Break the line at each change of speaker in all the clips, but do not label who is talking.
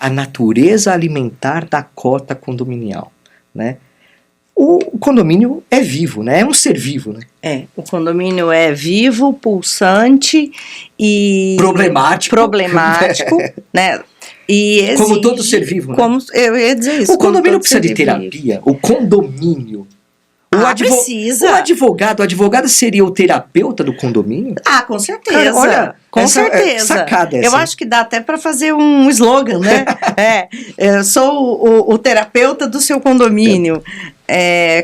a natureza alimentar da cota condominial, né? O condomínio é vivo, né? É um ser vivo, né?
O condomínio é vivo, pulsante e...
Problemático.
né? E exige,
como todo ser vivo, né?
Como, eu ia dizer isso.
O condomínio precisa de terapia. O condomínio...
precisa.
O advogado seria o terapeuta do condomínio?
Com certeza.
Cara, olha,
com certeza.
Sacada essa.
Eu acho que dá até para fazer um slogan, né? Eu sou o terapeuta do seu condomínio.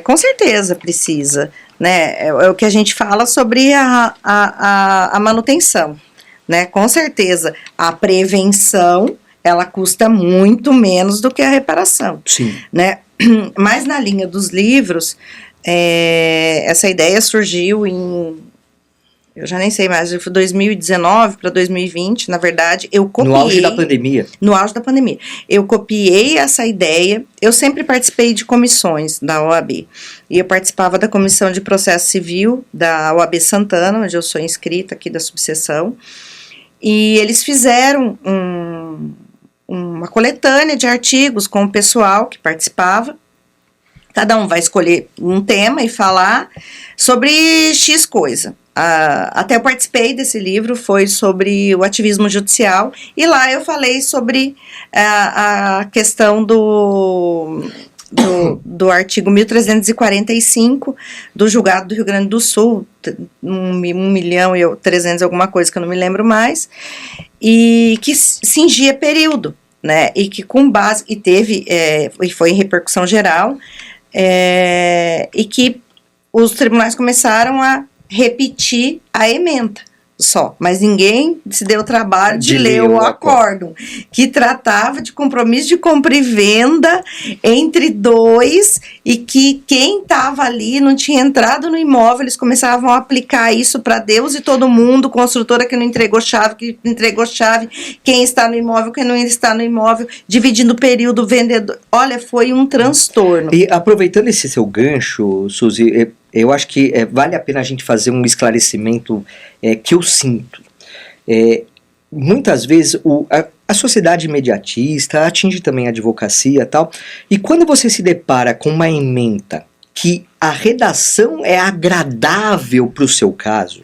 Com certeza precisa, né? É o que a gente fala sobre a manutenção, né? Com certeza. A prevenção, ela custa muito menos do que a reparação.
Sim.
Né? Mas na linha dos livros, essa ideia surgiu eu já nem sei mais, foi 2019 para 2020, na verdade, eu copiei...
No auge da pandemia.
No auge da pandemia. Eu copiei essa ideia, eu sempre participei de comissões da OAB, e eu participava da Comissão de Processo Civil da OAB Santana, onde eu sou inscrita aqui da subseção, e eles fizeram uma coletânea de artigos com o pessoal que participava. Cada um vai escolher um tema e falar sobre X coisa. Até eu participei desse livro, foi sobre o ativismo judicial, e lá eu falei sobre a questão do artigo 1345 do julgado do Rio Grande do Sul, 1.300.000 alguma coisa que eu não me lembro mais, e que cingia período, né, e que com base, e teve, e foi em repercussão geral, e que os tribunais começaram a repetir a ementa só, mas ninguém se deu o trabalho de ler o acórdão, que tratava de compromisso de compra e venda entre dois, e que quem estava ali não tinha entrado no imóvel, eles começavam a aplicar isso para Deus e todo mundo, construtora que não entregou chave, que entregou chave, quem está no imóvel, quem não está no imóvel, dividindo o período, vendedor. Olha, foi um transtorno.
E aproveitando esse seu gancho, Suzy, eu acho que vale a pena a gente fazer um esclarecimento que eu sinto. Muitas vezes a sociedade imediatista atinge também a advocacia e tal, e quando você se depara com uma ementa que a redação é agradável para o seu caso,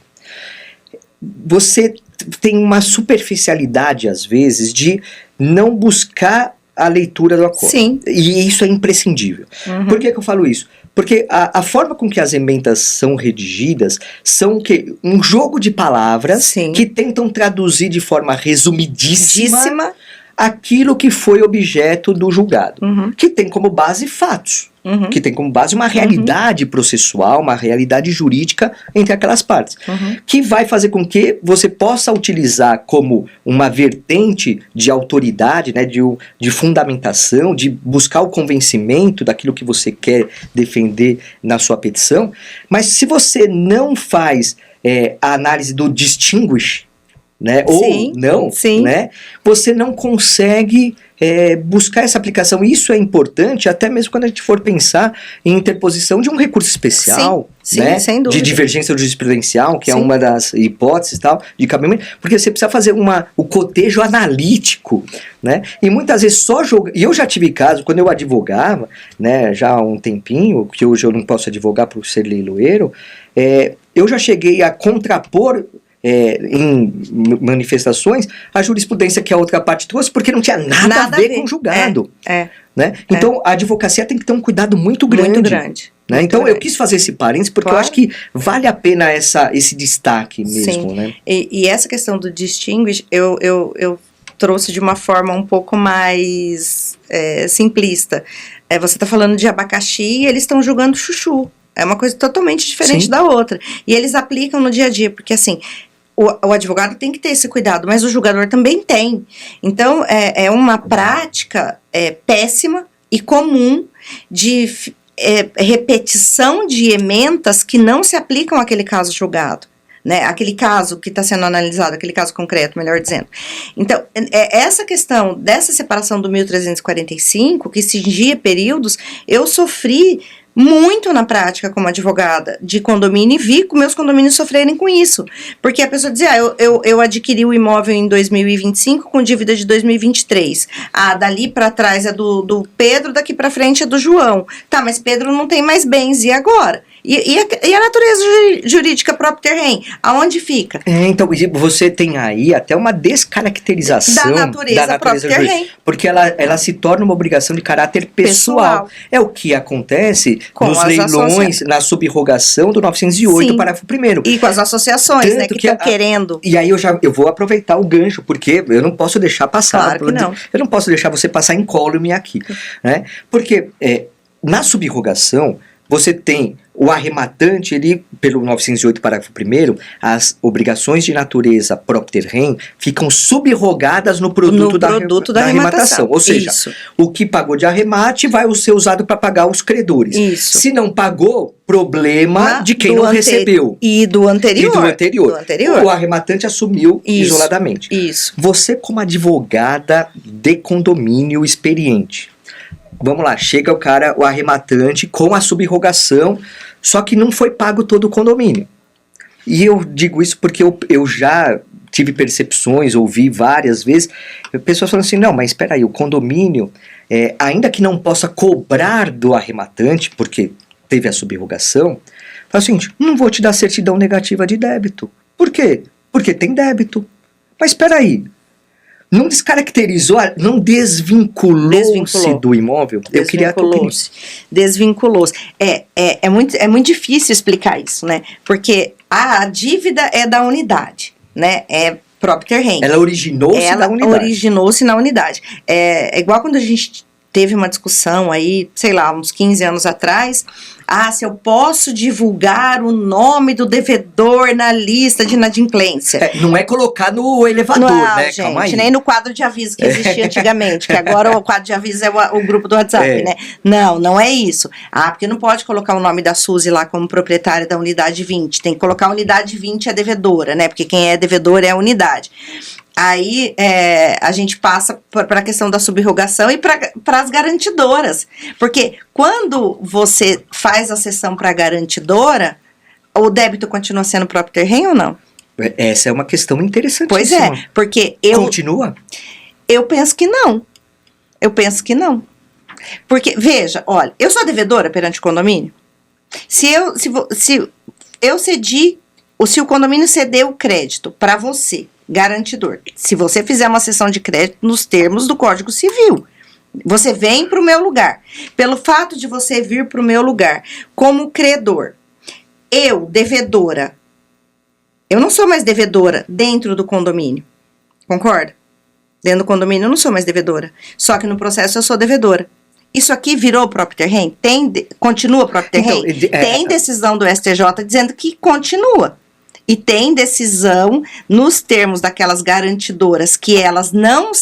você tem uma superficialidade, às vezes, de não buscar a leitura do acordo.
Sim.
E isso é imprescindível. Uhum. Por que eu falo isso? Porque a forma com que as emendas são redigidas são um jogo de palavras
Sim.
que tentam traduzir de forma resumidíssima aquilo que foi objeto do julgado, que tem como base fatos, que tem como base uma realidade processual, uma realidade jurídica entre aquelas partes, que vai fazer com que você possa utilizar como uma vertente de autoridade, né, de fundamentação, de buscar o convencimento daquilo que você quer defender na sua petição, mas se você não faz a análise do distinguish, né, ou não, né, você não consegue buscar essa aplicação. Isso é importante até mesmo quando a gente for pensar em interposição de um recurso especial, né,
sem dúvida,
de divergência jurisprudencial, que é uma das hipóteses tal, de cabimento, porque você precisa fazer o cotejo analítico, né, e muitas vezes e eu já tive caso, quando eu advogava, né, já há um tempinho, que hoje eu não posso advogar por ser leiloeiro, eu já cheguei a contrapor em manifestações a jurisprudência que a outra parte trouxe, porque não tinha nada a ver com o julgado. Né? Então a advocacia tem que ter um cuidado muito grande.
Muito grande.
Né?
Muito
então
grande.
Eu quis fazer esse parênteses porque eu acho que vale a pena esse destaque mesmo.
Sim.
Né?
E essa questão do distinguish eu trouxe de uma forma um pouco mais simplista. Você está falando de abacaxi e eles estão julgando chuchu. É uma coisa totalmente diferente da outra. E eles aplicam no dia a dia, porque assim, o advogado tem que ter esse cuidado, mas o julgador também tem. Então, é uma prática péssima e comum de repetição de ementas que não se aplicam àquele caso julgado. Né, aquele caso que está sendo analisado, aquele caso concreto, melhor dizendo. Então, essa questão dessa separação do 1345, que cingia períodos, eu sofri muito na prática como advogada de condomínio e vi meus condomínios sofrerem com isso. Porque a pessoa dizia, eu adquiri o imóvel em 2025 com dívida de 2023. Dali para trás é do Pedro, daqui para frente é do João. Tá, mas Pedro não tem mais bens, e agora? E a natureza jurídica próprio terreno, aonde fica?
Então, você tem aí até uma descaracterização
da natureza próprio terreno.
Porque ela se torna uma obrigação de caráter pessoal. É o que acontece nos leilões, na subrrogação do 908, sim, parágrafo 1º.
E com as associações, tanto, né, que estão querendo.
E aí eu vou aproveitar o gancho, porque eu não posso deixar passar.
Claro que não.
Eu não posso deixar você passar incólume aqui, né? Porque na subrrogação, você tem o arrematante, ele, pelo 908, parágrafo 1º, as obrigações de natureza próprio terreno ficam subrrogadas no produto da arrematação. Ou seja, isso, o que pagou de arremate vai ser usado para pagar os credores.
Isso.
Se não pagou, problema de quem não recebeu.
E do anterior.
O arrematante assumiu isoladamente.
Isso.
Você, como advogada de condomínio experiente, vamos lá, chega o arrematante com a subrrogação, só que não foi pago todo o condomínio. E eu digo isso porque eu já tive percepções, ouvi várias vezes, pessoas falando assim, não, mas espera aí, o condomínio, ainda que não possa cobrar do arrematante, porque teve a subrrogação, fala o seguinte, não vou te dar certidão negativa de débito. Por quê? Porque tem débito. Mas espera aí, não descaracterizou, não desvinculou-se do imóvel? Eu queria a tua opinião.
Desvinculou-se. É muito difícil explicar isso, né? Porque a dívida é da unidade, né? É próprio terreno.
Ela originou-se na unidade.
Ela originou-se na unidade. É igual quando a gente teve uma discussão aí, sei lá, uns 15 anos atrás, se eu posso divulgar o nome do devedor na lista de inadimplência.
Não é colocar no elevador,
não,
né?
Gente, calma aí. Nem no quadro de aviso que existia antigamente, que agora o quadro de aviso é o grupo do WhatsApp, né? Não é isso. Porque não pode colocar o nome da Suzy lá como proprietária da unidade 20, tem que colocar a unidade 20 a devedora, né? Porque quem é devedor é a unidade. Aí a gente passa para a questão da subrrogação e para as garantidoras. Porque quando você faz a cessão para a garantidora, o débito continua sendo próprio terreno ou não?
Essa é uma questão interessantíssima.
Pois é, porque
Continua?
Eu penso que não. Porque, veja, olha, eu sou devedora perante o condomínio. Se eu cedi, ou se o condomínio cedeu o crédito para você, garantidor, se você fizer uma cessão de crédito nos termos do Código Civil, você vem para o meu lugar. Pelo fato de você vir para o meu lugar como credor, eu, devedora, eu não sou mais devedora dentro do condomínio, concorda? Dentro do condomínio eu não sou mais devedora, só que no processo eu sou devedora. Isso aqui virou próprio terreno? Continua próprio terreno? Então, tem decisão do STJ dizendo que continua. E tem decisão nos termos daquelas garantidoras que elas não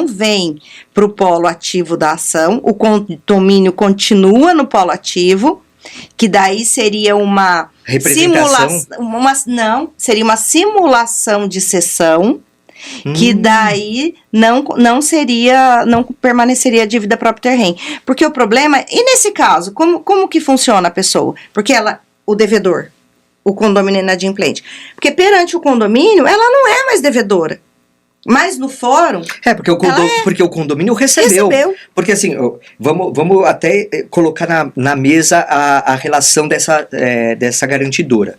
vêm para o polo ativo da ação, o condomínio continua no polo ativo, que daí seria uma simulação, seria uma simulação de cessão, que daí não permaneceria a dívida próprio terreno. Porque o problema, e nesse caso, como que funciona a pessoa? Porque o devedor, o condomínio inadimplente. Porque perante o condomínio, ela não é mais devedora. Mas no fórum...
porque o condomínio recebeu. Porque assim, vamos até colocar na mesa a relação dessa garantidora.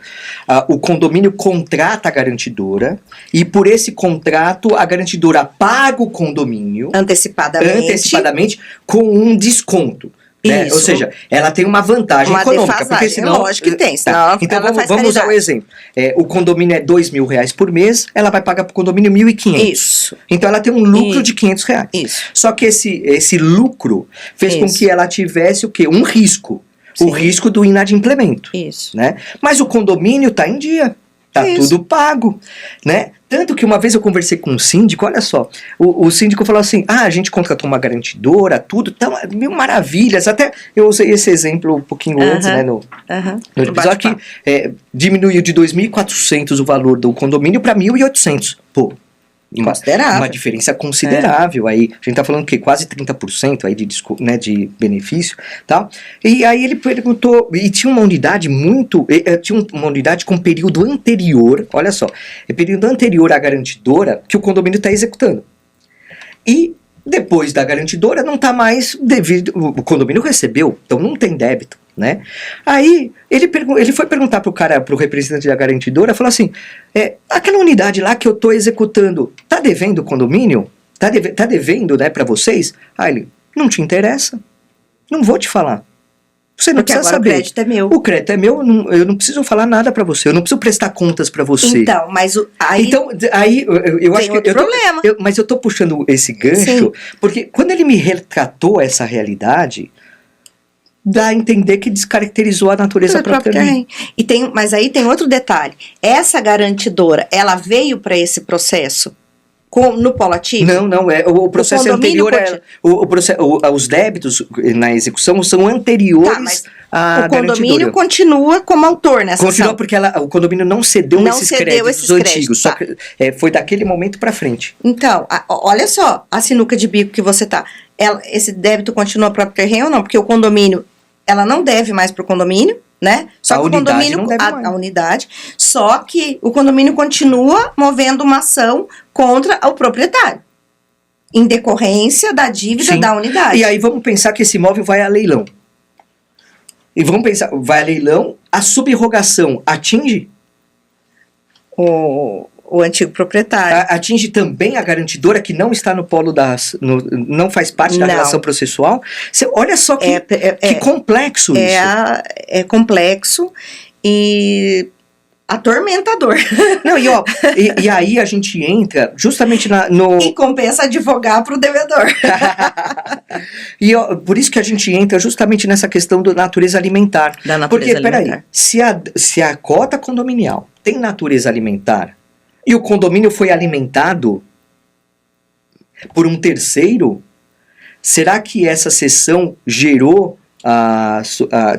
O condomínio contrata a garantidora e por esse contrato a garantidora paga o condomínio... Antecipadamente com um desconto. Né? Ou seja, ela tem uma vantagem econômica. Porque senão,
lógico que tem. Senão
então vamos usar o exemplo. O condomínio é R$2.000 por mês, ela vai pagar para o condomínio R$1.500.
Isso.
Então ela tem um lucro de R$500.
Isso.
Só que esse lucro fez com que ela tivesse o quê? Um risco. Sim. O risco do inadimplemento.
Isso.
Né? Mas o condomínio está em dia. Tá tudo pago, né? Tanto que uma vez eu conversei com um síndico, olha só, o síndico falou assim, a gente contratou uma garantidora, tudo, então, mil maravilhas, até eu usei esse exemplo um pouquinho antes, né, no episódio, que diminuiu de 2.400 o valor do condomínio para 1.800, pô,
Considerável.
Uma diferença considerável. Aí, a gente tá falando que quase 30% aí de benefício, tal. E aí ele perguntou, e tinha uma unidade com período anterior, olha só, período anterior à garantidora que o condomínio está executando. E depois da garantidora não está mais devido, o condomínio recebeu, então não tem débito, né? Aí ele foi perguntar pro representante da garantidora, falou assim, aquela unidade lá que eu estou executando, tá devendo o condomínio? Tá devendo, né, para vocês? Aí ele, não te interessa, não vou te falar. Você não precisa saber.
O crédito é meu.
O crédito é meu, eu não preciso falar nada para você, eu não preciso prestar contas para você.
Então, mas
aí eu acho que
problema.
Mas eu tô puxando esse gancho, sim, porque quando ele me retratou essa realidade, dá a entender que descaracterizou a natureza própria também.
Mas aí tem outro detalhe. Essa garantidora, ela veio para esse processo no polo ativo?
Não, o processo anterior, os débitos na execução são anteriores à garantidora. O condomínio
continua como autor nessa ação.
Continua porque o condomínio não cedeu esses créditos antigos, só que foi daquele momento para frente.
Então, olha só a sinuca de bico que você tá. Esse débito continua para o terreno ou não? Porque o condomínio, ela não deve mais para o condomínio, né? Só que o condomínio, a unidade, só que o condomínio continua movendo uma ação contra o proprietário, em decorrência da dívida, sim, da unidade.
E aí vamos pensar que esse imóvel vai a leilão. E vamos pensar, vai a leilão, a subrogação atinge?
O antigo proprietário.
Atinge também a garantidora que não está no polo não faz parte da relação processual? Olha só que complexo isso.
É complexo e atormentador.
Não, e aí a gente entra justamente
E compensa advogar para o devedor.
Por isso que a gente entra justamente nessa questão da natureza alimentar. Porque, peraí, se a cota condominial tem natureza alimentar, e o condomínio foi alimentado por um terceiro, será que essa cessão gerou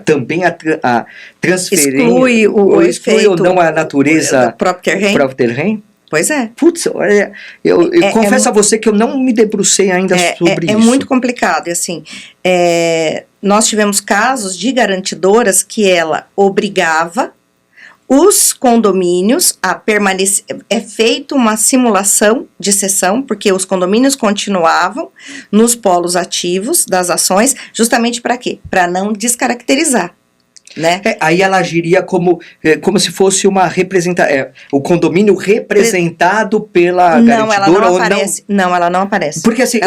também a transferência?
Exclui o efeito,
ou não a natureza
do próprio terreno? Pois é.
Putz, olha, eu confesso a você que eu não me debrucei ainda sobre isso.
É muito complicado. E assim, nós tivemos casos de garantidoras que ela obrigava os condomínios a permanecer, feita uma simulação de cessão, porque os condomínios continuavam nos polos ativos das ações, justamente para quê? Para não descaracterizar, né?
Aí ela agiria como se fosse uma o condomínio representado pela garantidora.
Ela não aparece. Não, ela não aparece.
Porque assim,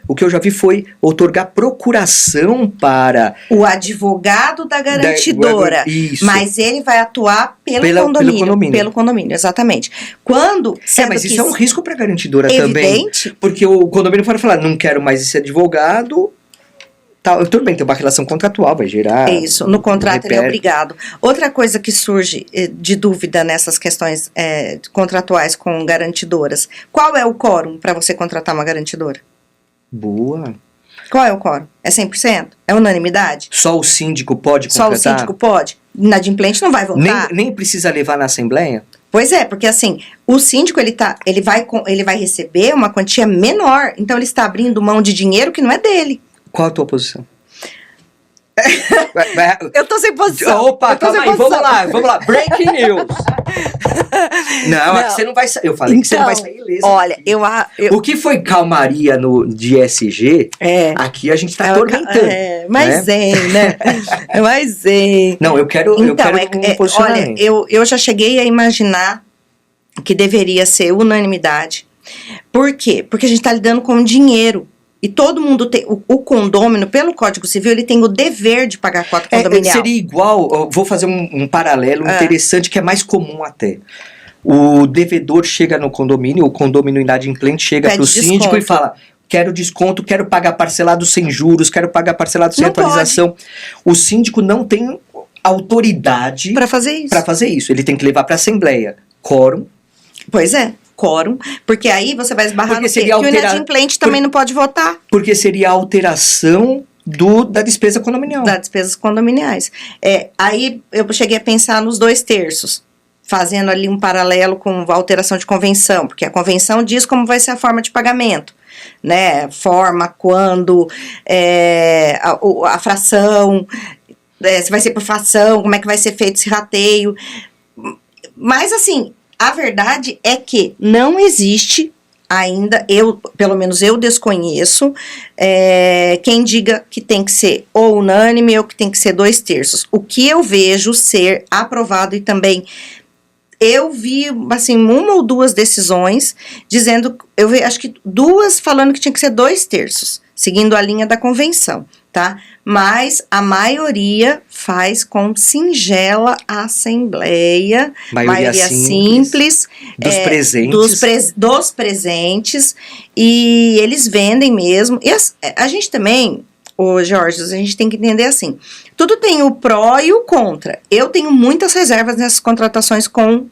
o que eu já vi foi outorgar procuração para
o advogado da garantidora.
Isso.
Mas ele vai atuar pelo condomínio, exatamente.
Mas isso é um risco para a garantidora também. Porque o condomínio pode falar, não quero mais esse advogado. Tudo bem, tem uma relação contratual, vai gerar...
Isso, no contrato ele é obrigado. Outra coisa que surge de dúvida nessas questões contratuais com garantidoras, qual é o quórum para você contratar uma garantidora?
Boa.
Qual é o quórum? É 100%? É unanimidade?
Só o síndico pode contratar?
Só o síndico pode? Inadimplente não vai votar?
Nem precisa levar na assembleia?
Pois é, porque assim, o síndico ele vai receber uma quantia menor, então ele está abrindo mão de dinheiro que não é dele.
Qual a tua posição?
Eu tô sem posição.
Opa, calma aí, vamos lá. Breaking news. Não, aqui você não vai sair. Eu falei que você não vai sair ilesa.
Olha,
o que foi calmaria de SG, aqui a gente tá atormentando.
Mas né? Mas
Não, eu quero um posicionamento.
Olha, eu já cheguei a imaginar que deveria ser unanimidade. Por quê? Porque a gente tá lidando com dinheiro. E todo mundo tem, o condômino, pelo Código Civil, ele tem o dever de pagar a cota condominial.
Seria igual, vou fazer um paralelo interessante, que é mais comum até. O devedor chega no condomínio, o condomínio inadimplente chega para o síndico e fala, quero desconto, quero pagar parcelado sem juros, quero pagar parcelado sem atualização. O síndico não tem autoridade
para fazer isso.
Ele tem que levar para a assembleia. Quórum.
Pois é. Quórum, porque aí você vai esbarrar no quê? Que o inadimplente também não pode votar.
Porque seria a alteração da despesa condominial.
Das despesas condominiais. Aí eu cheguei a pensar nos 2/3. fazendo ali um paralelo com a alteração de convenção, porque a convenção diz como vai ser a forma de pagamento, né? Forma, quando, a fração, se vai ser por fração, como é que vai ser feito esse rateio. Mas, assim, a verdade é que não existe ainda, pelo menos eu desconheço, quem diga que tem que ser ou unânime ou que tem que ser 2/3. O que eu vejo ser aprovado, e também eu vi, assim, uma ou duas decisões dizendo, acho que 2 falando que tinha que ser 2/3, seguindo a linha da convenção, tá? Mas a maioria faz com singela assembleia, maioria simples
dos presentes.
Dos presentes, e eles vendem mesmo. E a gente também, Jorge, a gente tem que entender assim, tudo tem o pró e o contra. Eu tenho muitas reservas nessas contratações com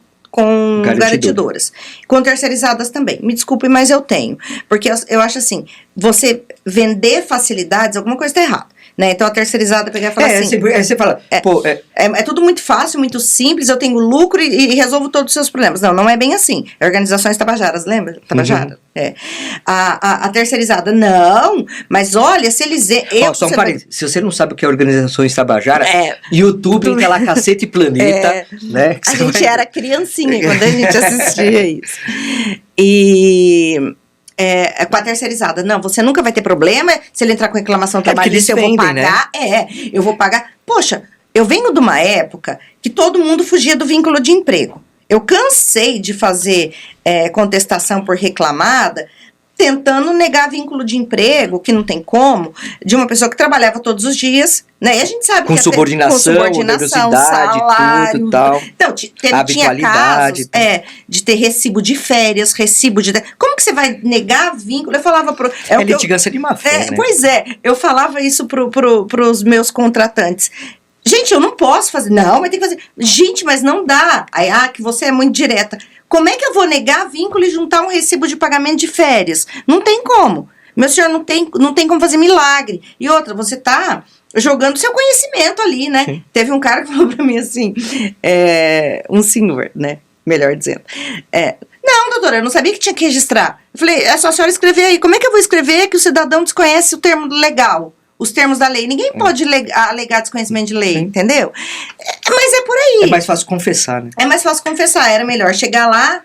garantidoras. Com terceirizadas também. Me desculpe, mas eu tenho. Porque eu acho assim, você vender facilidades, alguma coisa está errada. Né? Então a terceirizada pegar e falar assim...
Você fala,
é tudo muito fácil, muito simples, eu tenho lucro e resolvo todos os seus problemas. Não é bem assim. Organizações tabajaras, lembra? Tabajara. A terceirizada, não, mas olha, se eles...
Só um parênteses, se você não sabe o que é Organizações Tabajaras, YouTube, entra lá, Cacete e Planeta, né?
A gente era criancinha quando a gente assistia isso. E... com a terceirizada, não, você nunca vai ter problema se ele entrar com reclamação trabalhista, eu vou pagar, eu vou pagar. Poxa, eu venho de uma época que todo mundo fugia do vínculo de emprego. Eu cansei de fazer contestação por reclamada, tentando negar vínculo de emprego, que não tem como, de uma pessoa que trabalhava todos os dias, né? E a gente sabe
com
que
subordinação, salário, tudo e tal.
Então, tinha casos de ter recibo de férias, recibo de... Como que você vai negar vínculo? Eu falava pro...
litigância de má fé, né?
Pois eu falava isso pros meus contratantes. Gente, eu não posso fazer. Não, mas tem que fazer. Gente, mas não dá. Aí, que você é muito direta. Como é que eu vou negar vínculo e juntar um recibo de pagamento de férias? Não tem como. Meu senhor, não tem como fazer milagre. E outra, você tá jogando seu conhecimento ali, né? Sim. Teve um cara que falou pra mim assim, um senhor, né? Melhor dizendo. Não, doutora, eu não sabia que tinha que registrar. Eu falei, é só a senhora escrever aí. Como é que eu vou escrever que o cidadão desconhece o termo legal? Os termos da lei. Ninguém pode alegar desconhecimento de lei, entendeu? Mas é por aí.
É mais fácil confessar, né?
É mais fácil confessar. Era melhor chegar lá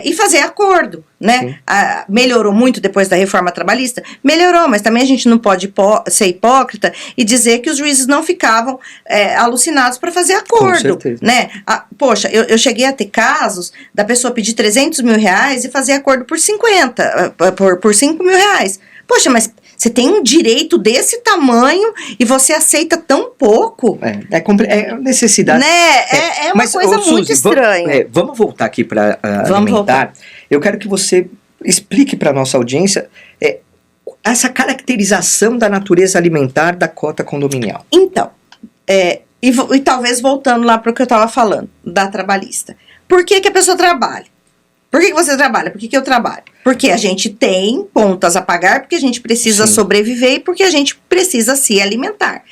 e fazer acordo, né? Melhorou muito depois da reforma trabalhista? Melhorou, mas também a gente não pode ser hipócrita e dizer que os juízes não ficavam alucinados para fazer acordo. Com
certeza.
Né? Poxa, eu cheguei a ter casos da pessoa pedir 300 mil reais e fazer acordo por 50, por 5 mil reais. Poxa, mas você tem um direito desse tamanho e você aceita tão pouco.
É necessidade.
Né? Uma coisa muito estranha.
Vamos voltar aqui para alimentar. Eu quero que você explique para a nossa audiência essa caracterização da natureza alimentar da cota condominial.
Então, e talvez voltando lá para o que eu estava falando, da trabalhista. Por que a pessoa trabalha? Por que você trabalha? Por que eu trabalho? Porque a gente tem contas a pagar, porque a gente precisa sobreviver e porque a gente precisa se alimentar.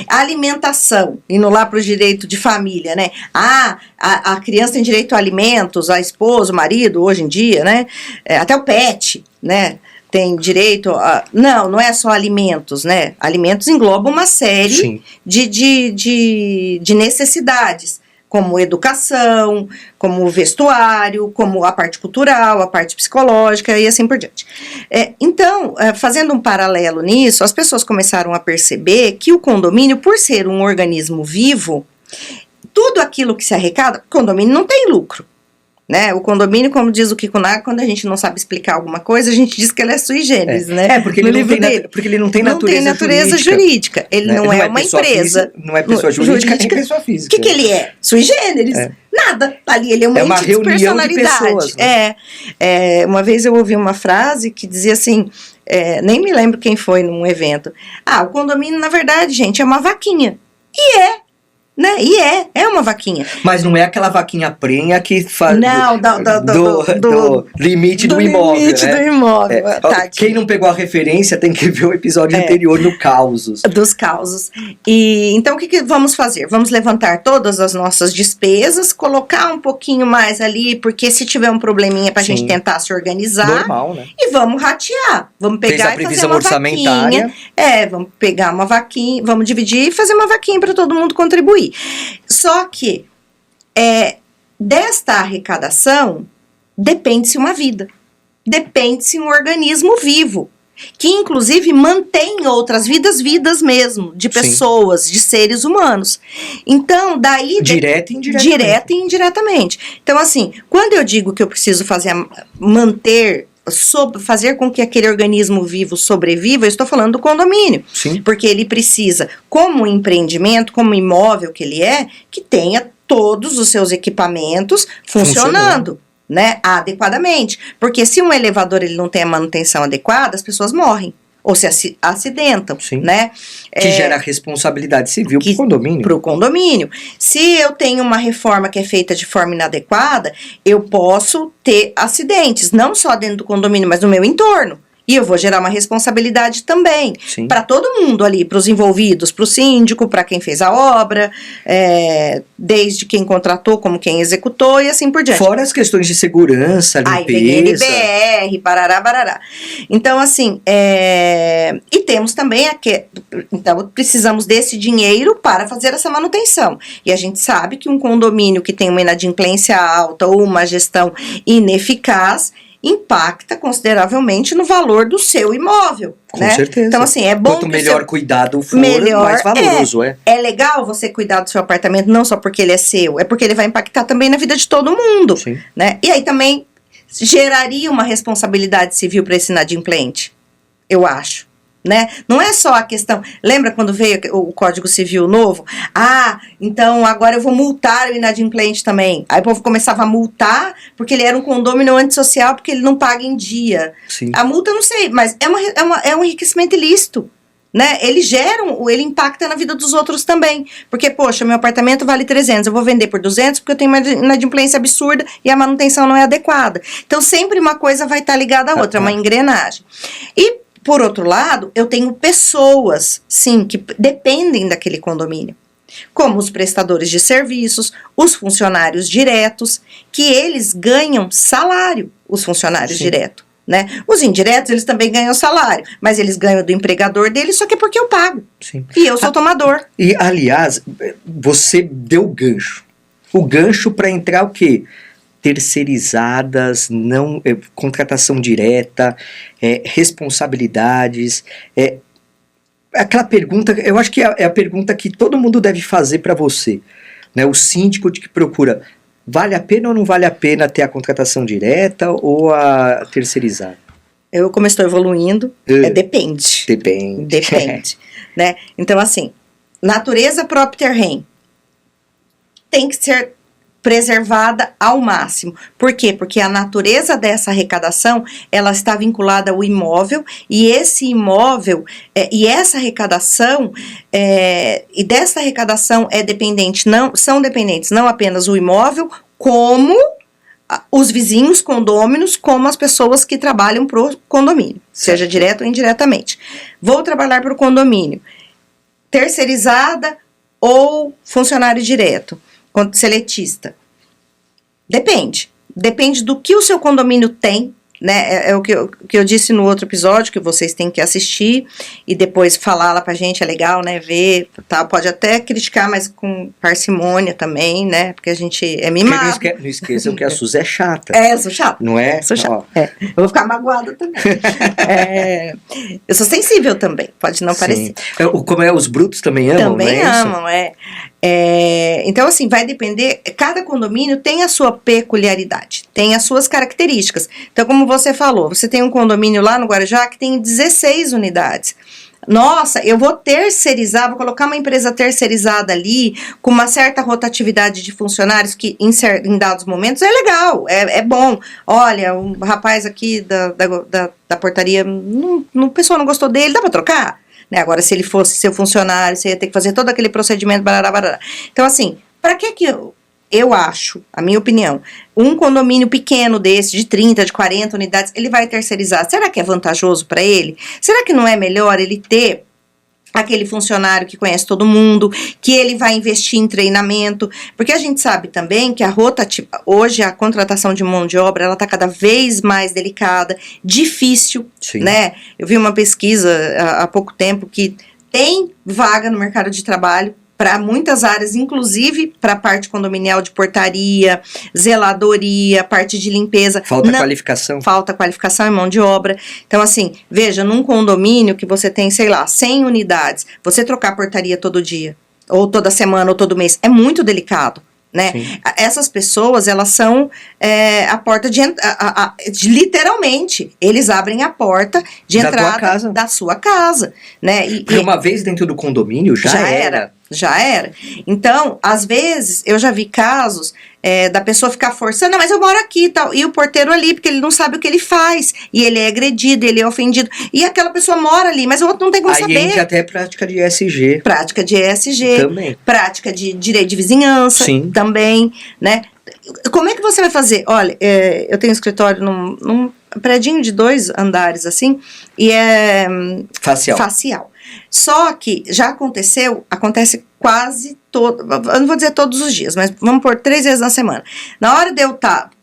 A alimentação, indo lá para o direito de família, né? A criança tem direito a alimentos, a esposa, o marido, hoje em dia, né? Até o pet, né? Tem direito a... Não é só alimentos, né? Alimentos engloba uma série de necessidades, como educação, como vestuário, como a parte cultural, a parte psicológica e assim por diante. Então, fazendo um paralelo nisso, as pessoas começaram a perceber que o condomínio, por ser um organismo vivo, tudo aquilo que se arrecada, condomínio não tem lucro. Né? O condomínio, como diz o Kiko Naga, quando a gente não sabe explicar alguma coisa, a gente diz que ele é sui generis, né?
Porque ele não tem natureza jurídica.
Ele não é uma empresa.
Não é pessoa jurídica nem pessoa física.
O que ele é? Sui generis. Nada. Ali ele é uma
reunião de pessoas.
Né? Uma vez eu ouvi uma frase que dizia assim, nem me lembro quem foi num evento. O condomínio, na verdade, gente, é uma vaquinha. E Né? E é uma vaquinha.
Mas não é aquela vaquinha prenha que faz
Não,
do limite do imóvel.
Limite do imóvel.
Quem não pegou a referência tem que ver o episódio anterior no Causos.
Dos causos. E então o que vamos fazer? Vamos levantar todas as nossas despesas, colocar um pouquinho mais ali, porque se tiver um probleminha pra gente tentar se organizar.
Normal, né?
E vamos ratear. Vamos pegar e fazer uma vaquinha. Vamos pegar uma vaquinha, vamos dividir e fazer uma vaquinha para todo mundo contribuir. Só que desta arrecadação depende-se uma vida, depende-se um organismo vivo, que inclusive mantém outras vidas mesmo, de pessoas, de seres humanos. Então, daí...
Direta e
indiretamente. Então, assim, quando eu digo que eu preciso fazer com que aquele organismo vivo sobreviva, eu estou falando do condomínio.
Sim.
Porque ele precisa, como empreendimento, como imóvel que ele que tenha todos os seus equipamentos funcionando. Né, adequadamente. Porque se um elevador ele não tem a manutenção adequada, as pessoas morrem. Ou se acidentam, né?
Que gera responsabilidade civil para o condomínio.
Para o condomínio. Se eu tenho uma reforma que é feita de forma inadequada, eu posso ter acidentes, não só dentro do condomínio, mas no meu entorno. E eu vou gerar uma responsabilidade também para todo mundo ali, para os envolvidos, para o síndico, para quem fez a obra, desde quem contratou, como quem executou e assim por diante.
Fora as questões de segurança, limpeza.
Aí vem NBR, barará, barará. Então, assim, e temos também então precisamos desse dinheiro para fazer essa manutenção. E a gente sabe que um condomínio que tem uma inadimplência alta ou uma gestão ineficaz impacta consideravelmente no valor do seu imóvel.
Com certeza.
Então, assim, é bom.
Quanto melhor cuidado for, mais valoroso
É legal você cuidar do seu apartamento, não só porque ele é seu, é porque ele vai impactar também na vida de todo mundo.
Sim.
Né? E aí também geraria uma responsabilidade civil para esse inadimplente, eu acho. Né? Não é só a questão. Lembra quando veio o Código Civil novo? Então agora eu vou multar o inadimplente também. Aí o povo começava a multar porque ele era um condômino antissocial, porque ele não paga em dia.
Sim.
A multa eu não sei, mas é um enriquecimento ilícito. Né? Ele impacta na vida dos outros também. Porque, poxa, meu apartamento vale 300, eu vou vender por 200 porque eu tenho uma inadimplência absurda e a manutenção não é adequada. Então sempre uma coisa vai estar ligada à outra, é uma engrenagem. E por outro lado, eu tenho pessoas, sim, que dependem daquele condomínio, como os prestadores de serviços, os funcionários diretos, que eles ganham salário, os funcionários diretos, né? Os indiretos, eles também ganham salário, mas eles ganham do empregador deles, só que é porque eu pago.
Sim.
E eu sou tomador.
E, aliás, você deu o gancho para entrar o quê? Terceirizadas, contratação direta, responsabilidades, aquela pergunta, eu acho que é a pergunta que todo mundo deve fazer para você, né? O síndico que procura, vale a pena ou não vale a pena ter a contratação direta ou a terceirizada?
Como estou evoluindo, depende. Depende. Né? Então, assim, natureza propter-rem tem que ser preservada ao máximo. Por quê? Porque a natureza dessa arrecadação, ela está vinculada ao imóvel, e esse imóvel, e essa arrecadação, e dessa arrecadação são dependentes não apenas o imóvel, como os vizinhos condôminos, como as pessoas que trabalham para o condomínio, seja direto ou indiretamente. Vou trabalhar para o condomínio, terceirizada ou funcionário direto, seletista. Depende do que o seu condomínio tem, né? É o que eu disse no outro episódio, que vocês têm que assistir e depois falar lá pra gente, é legal, né? Ver, tá? Pode até criticar, mas com parcimônia também, né? Porque a gente é mimado.
Não esqueçam que a Suzy é chata.
Eu sou chata.
Não é?
Sou chata. Eu vou ficar magoada também. Eu sou sensível também, pode não parecer.
Como os brutos também amam,
também amam, então, assim, vai depender, cada condomínio tem a sua peculiaridade, tem as suas características. Então, como você falou, você tem um condomínio lá no Guarujá que tem 16 unidades. Nossa, eu vou terceirizar, vou colocar uma empresa terceirizada ali, com uma certa rotatividade de funcionários que em dados momentos é legal, é bom. Olha, o rapaz aqui da portaria, o pessoal não gostou dele, dá pra trocar? né? Agora, se ele fosse seu funcionário, você ia ter que fazer todo aquele procedimento, barará, barará. Então, assim, para que eu acho, a minha opinião, um condomínio pequeno desse, de 30, de 40 unidades, ele vai terceirizar? Será que é vantajoso para ele? Será que não é melhor ele ter aquele funcionário que conhece todo mundo, que ele vai investir em treinamento? Porque a gente sabe também que hoje a contratação de mão de obra, ela está cada vez mais delicada, difícil,
Sim.
né? Eu vi uma pesquisa há pouco tempo que tem vaga no mercado de trabalho para muitas áreas, inclusive para a parte condominial de portaria, zeladoria, parte de limpeza.
Falta qualificação.
Falta qualificação e mão de obra. Então, assim, veja, num condomínio que você tem, sei lá, 100 unidades, você trocar a portaria todo dia, ou toda semana, ou todo mês, é muito delicado, né? Sim. Essas pessoas, elas são a porta literalmente, eles abrem a porta de entrada da sua casa, né?
Porque uma vez dentro do condomínio já era.
Já era. Então, às vezes, eu já vi casos da pessoa ficar forçando, mas eu moro aqui e tal, e o porteiro ali, porque ele não sabe o que ele faz, e ele é agredido, ele é ofendido, e aquela pessoa mora ali, mas o outro não tem como saber.
Aí entra até prática de ESG.
Prática de ESG.
Também.
Prática de direito de vizinhança.
Sim.
Também, né? Como é que você vai fazer? Olha, eu tenho um escritório num predinho de 2 andares, assim, e é facial. Só que já acontece quase eu não vou dizer todos os dias, mas vamos pôr 3 vezes na semana. Na hora de eu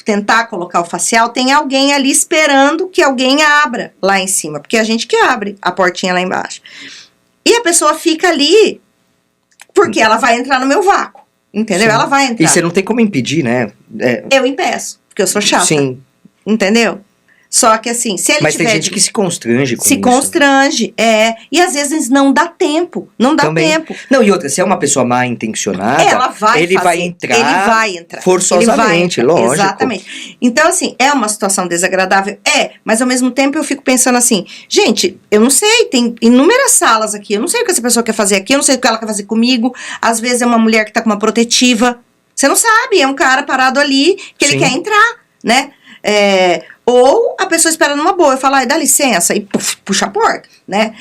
tentar colocar o facial, tem alguém ali esperando que alguém abra lá em cima, porque é a gente que abre a portinha lá embaixo. E a pessoa fica ali, porque ela vai entrar no meu vácuo, entendeu? Sim. Ela vai entrar.
E você não tem como impedir, né?
Eu impeço, porque eu sou chata.
Sim.
Entendeu? Só que assim, se ele
Mas tem gente que se constrange com isso.
Se constrange, e às vezes não dá tempo, tempo.
Não, e outra, se é uma pessoa mal intencionada, ele vai entrar forçosamente, lógico.
Exatamente. Então, assim, é uma situação desagradável? Mas ao mesmo tempo eu fico pensando assim, gente, eu não sei, tem inúmeras salas aqui, eu não sei o que essa pessoa quer fazer aqui, eu não sei o que ela quer fazer comigo, às vezes é uma mulher que tá com uma protetiva, você não sabe, é um cara parado ali que ele quer entrar, né? Ou a pessoa espera numa boa, eu falo, dá licença, e puxa a porta, né?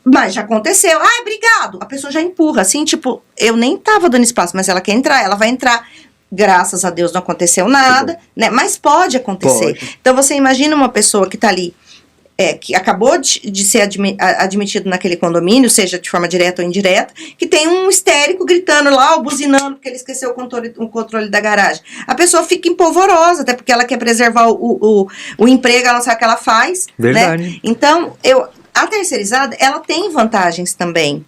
Mas já aconteceu, obrigado. A pessoa já empurra, assim, tipo, eu nem tava dando espaço, mas ela quer entrar, ela vai entrar. Graças a Deus não aconteceu nada, né? Mas pode acontecer. Então você imagina uma pessoa que tá ali, que acabou de ser admitido naquele condomínio, seja de forma direta ou indireta, que tem um histérico gritando lá, ou buzinando, porque ele esqueceu o controle da garagem. A pessoa fica empolvorosa, até porque ela quer preservar o emprego, ela não sabe o que ela faz.
Verdade.
Né? Então, a terceirizada, ela tem vantagens também.